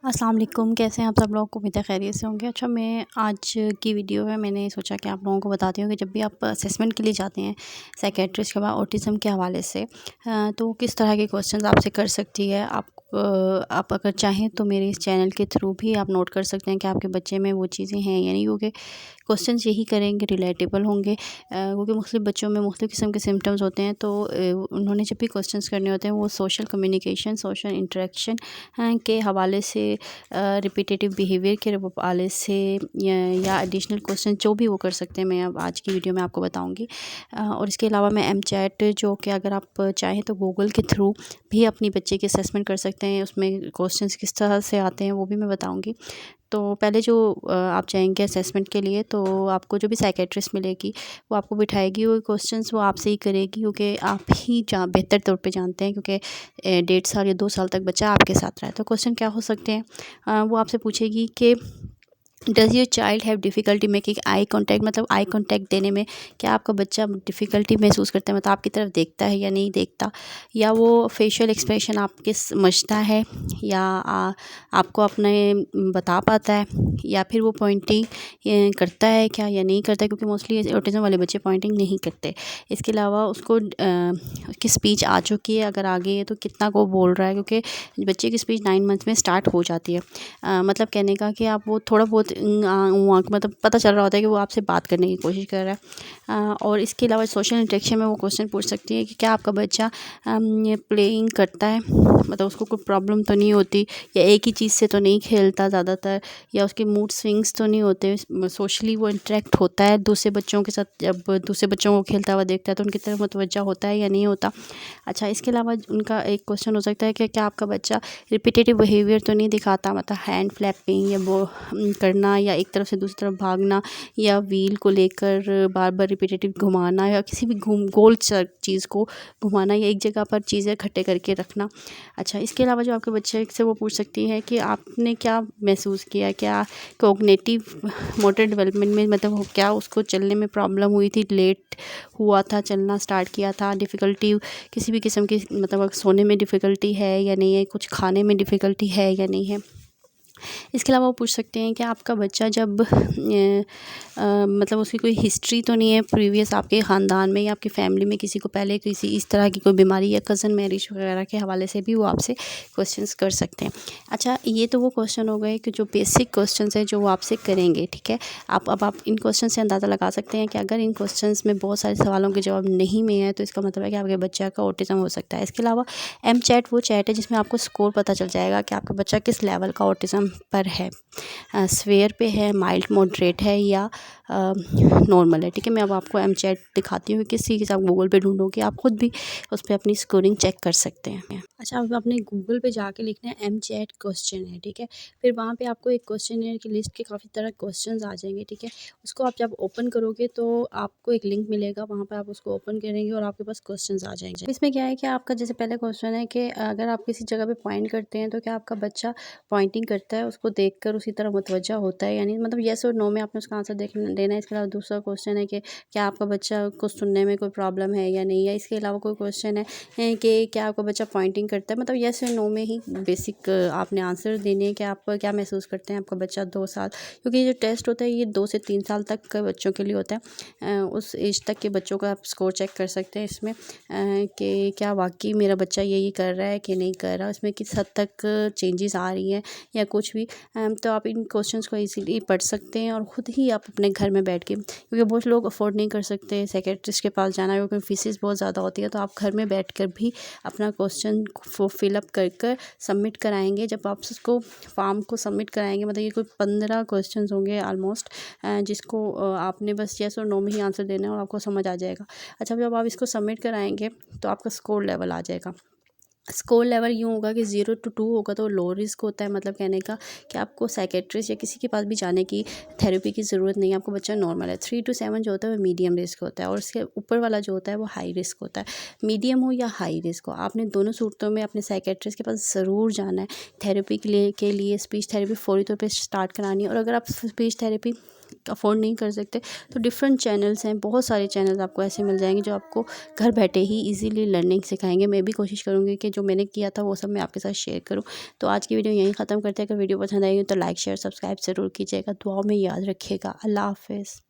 अस्सलाम वालेकुम, कैसे हैं आप सब लोग? उम्मीद है खैरियत से होंगे। अच्छा, मैं आज की वीडियो में मैंने सोचा कि आप लोगों को बताती हूँ कि जब भी आप असेसमेंट के लिए जाते हैं साइकियाट्रिस्ट के पास ऑटिज़म के हवाले से, तो किस तरह के क्वेश्चंस आपसे कर सकती है। आप अगर चाहें तो मेरे इस चैनल के थ्रू भी आप नोट कर सकते हैं कि आपके बच्चे में वो चीज़ें हैं या नहीं, क्योंकि क्वेश्चंस यही करेंगे रिलेटेबल होंगे, क्योंकि मुख्तलिफ़ बच्चों में मुख्तलिफ़ किस्म के सिम्टम्स होते हैं। तो उन्होंने जब भी क्वेश्चंस करने होते हैं वो सोशल कम्युनिकेशन, सोशल इंटरेक्शन के हवाले से, रिपीटेटिव बिहेवियर के हवाले से, या एडिशनल क्वेश्चन जो भी वो कर सकते हैं, मैं अब आज की वीडियो में आपको बताऊंगी। और इसके अलावा मैं एम चैट, जो कि अगर आप चाहें तो गूगल के थ्रू भी अपनी बच्चे की असेसमेंट कर सकते हैं, उसमें क्वेश्चंस किस तरह से आते हैं वो भी मैं बताऊंगी। तो पहले जो आप जाएंगे असेसमेंट के लिए, तो आपको जो भी साइकेट्रिस्ट मिलेगी वो आपको बिठाएगी, वो क्वेश्चंस वो आपसे ही करेगी, क्योंकि आप ही बेहतर तौर पे जानते हैं, क्योंकि 1.5 साल या 2 साल तक बच्चा आपके साथ रहा है। तो क्वेश्चन क्या हो सकते हैं, वो आपसे पूछेगी कि does your child have difficulty making eye contact, मतलब आई कॉन्टैक्ट देने में क्या आपका बच्चा डिफ़िकल्टी महसूस करता है, मतलब आपकी तरफ देखता है या नहीं देखता, या वो फेशियल एक्सप्रेशन आपके समझता है, या आपको अपने बता पाता है, या फिर वो पॉइंटिंग करता है क्या या नहीं करता है, क्योंकि मोस्टली ऑटिज़म वाले बच्चे पॉइंटिंग नहीं करते। इसके अलावा उसको उसकी स्पीच आ चुकी है, अगर आगे है तो कितना को बोल रहा है, क्योंकि बच्चे की स्पीच 9 मंथ में स्टार्ट हो जाती है। मतलब कहने का कि आप वो थोड़ा बहुत मतलब पता चल रहा होता है कि वो आपसे बात करने की कोशिश कर रहा है। और इसके अलावा सोशल इंटरेक्शन में वो क्वेश्चन पूछ सकती है कि क्या आपका बच्चा प्लेइंग करता है, मतलब उसको कोई प्रॉब्लम तो नहीं होती, या एक ही चीज़ से तो नहीं खेलता ज़्यादातर, या उसके मूड स्विंग्स तो नहीं होते, सोशली वो इंटरेक्ट होता है दूसरे बच्चों के साथ, जब दूसरे बच्चों को खेलता हुआ देखता है तो उनकी तरफ मुतवज्जा होता है या नहीं होता। अच्छा, इसके अलावा उनका एक क्वेश्चन हो सकता है कि क्या आपका बच्चा रिपीटेटिव बिहेवियर तो नहीं दिखाता, मतलब हैंड फ्लैपिंग या वो करना, या एक तरफ से दूसरी तरफ भागना, या व्हील को लेकर बार बार रिपीटेटिव घुमाना, या किसी भी गोल चीज़ को घुमाना, या एक जगह पर चीज़ें इकट्ठे करके रखना। अच्छा, इसके अलावा जो आपके बच्चे से वो पूछ सकती है कि आपने क्या महसूस किया, क्या कोग्निटिव मोटर डेवलपमेंट में, मतलब क्या उसको चलने में प्रॉब्लम हुई थी, लेट हुआ था चलना स्टार्ट किया था, डिफ़िकल्टी किसी भी किस्म की, मतलब सोने में डिफ़िकल्टी है या नहीं है, कुछ खाने में डिफ़िकल्टी है या नहीं है। इसके अलावा वो पूछ सकते हैं कि आपका बच्चा जब मतलब उसकी कोई हिस्ट्री तो नहीं है प्रीवियस आपके ख़ानदान में या आपकी फैमिली में किसी को पहले किसी इस तरह की कोई बीमारी, या कज़न मैरिज वगैरह के हवाले से भी वो आपसे क्वेश्चंस कर सकते हैं। अच्छा, ये तो वो क्वेश्चन हो गए कि जो बेसिक क्वेश्चंस हैं जो वो आपसे करेंगे, ठीक है। आप इन क्वेश्चन से अंदाज़ा लगा सकते हैं कि अगर इन क्वेश्चंस में बहुत सारे सवालों के जवाब नहीं में है, तो इसका मतलब है कि आपके बच्चे का ऑटिज़म हो सकता है। इसके अलावा एम चैट वो चैट है जिसमें आपको स्कोर पता चल जाएगा कि आपका बच्चा किस लेवल का ऑटिज़म पर है, स्वेयर पे है, माइल्ड मॉडरेट है, या नॉर्मल है, ठीक है। मैं अब आपको एम चैट दिखाती हूँ, किसी के साथ गूगल पे ढूंढोगे आप खुद भी उस पर अपनी स्कोरिंग चेक कर सकते हैं। अच्छा, अब आपने गूगल पे जाके लिखना है एम चैट क्वेश्चन है, ठीक है। फिर वहाँ पे आपको एक क्वेश्चन की लिस्ट के काफ़ी तरह क्वेश्चन आ जाएंगे, ठीक है। उसको आप जब ओपन करोगे तो आपको एक लिंक मिलेगा, वहाँ पर आप उसको ओपन करेंगे और आपके पास क्वेश्चन आ जाएंगे। इसमें क्या है कि आपका जैसे पहले क्वेश्चन है कि अगर आप किसी जगह पे पॉइंट करते हैं तो क्या आपका बच्चा पॉइंटिंग करता है, उसको देखकर उसी तरह मुतवज्जा होता है, यानी मतलब येस और नो में आपने उसका आंसर देना है। इसके अलावा दूसरा क्वेश्चन है कि क्या आपका बच्चा को सुनने में कोई प्रॉब्लम है या नहीं, या इसके अलावा कोई क्वेश्चन है कि क्या आपका बच्चा पॉइंटिंग करता है, मतलब येस और नो में ही बेसिक आपने आंसर देने हैं कि आप क्या महसूस करते हैं आपका बच्चा 2 साल, क्योंकि ये जो टेस्ट होता है ये 2 से 3 साल तक के बच्चों के लिए होता है। उस एज तक के बच्चों का आप स्कोर चेक कर सकते हैं इसमें, कि क्या वाकई मेरा बच्चा ये कर रहा है कि नहीं कर रहा, इसमें किस हद तक चेंजेस आ रही हैं या कुछ भी। तो आप इन क्वेश्चंस को इजीली पढ़ सकते हैं और ख़ुद ही आप अपने घर में बैठ के, क्योंकि बहुत लोग अफोर्ड नहीं कर सकते साइकियाट्रिस्ट के पास जाना, क्योंकि फीसेस बहुत ज़्यादा होती है। तो आप घर में बैठकर भी अपना क्वेश्चन को फिलअप कर कर सबमिट कराएंगे। जब आप उसको फॉर्म को सबमिट कराएंगे, मतलब ये कोई 15 क्वेश्चंस होंगे ऑलमोस्ट, जिसको आपने बस येस और नो में ही आंसर देना है और आपको समझ आ जाएगा। अच्छा, जब आप इसको सबमिट कराएंगे तो आपका स्कोर लेवल आ जाएगा। स्कोर लेवल यूँ होगा कि 0 to 2 होगा तो लो रिस्क होता है, मतलब कहने का कि आपको साइकियाट्रिस्ट या किसी के पास भी जाने की, थेरेपी की ज़रूरत नहीं है, आपको बच्चा नॉर्मल है। 3 to 7 जो होता है वो मीडियम रिस्क होता है, और उसके ऊपर वाला जो होता है वो हाई रिस्क होता है। मीडियम हो या हाई रिस्क हो, आपने दोनों सूरतों में अपने साइकियाट्रिस्ट के पास ज़रूर जाना है। थेरेपी के लिए स्पीच थेरेपी फौरी तौर पर स्टार्ट करानी है, और अगर आप स्पीच थेरेपी अफोर्ड नहीं कर सकते तो डिफरेंट चैनल्स हैं, बहुत सारे चैनल्स आपको ऐसे मिल जाएंगे जो आपको घर बैठे ही इजीली लर्निंग सिखाएंगे। मैं भी कोशिश करूँगी कि जो मैंने किया था वो सब मैं आपके साथ शेयर करूँ। तो आज की वीडियो यहीं ख़त्म करते हैं। अगर वीडियो पसंद आई हो तो लाइक शेयर सब्सक्राइब ज़रूर कीजिएगा। दुआओं में याद रखिएगा। अल्लाह हाफ़िज़।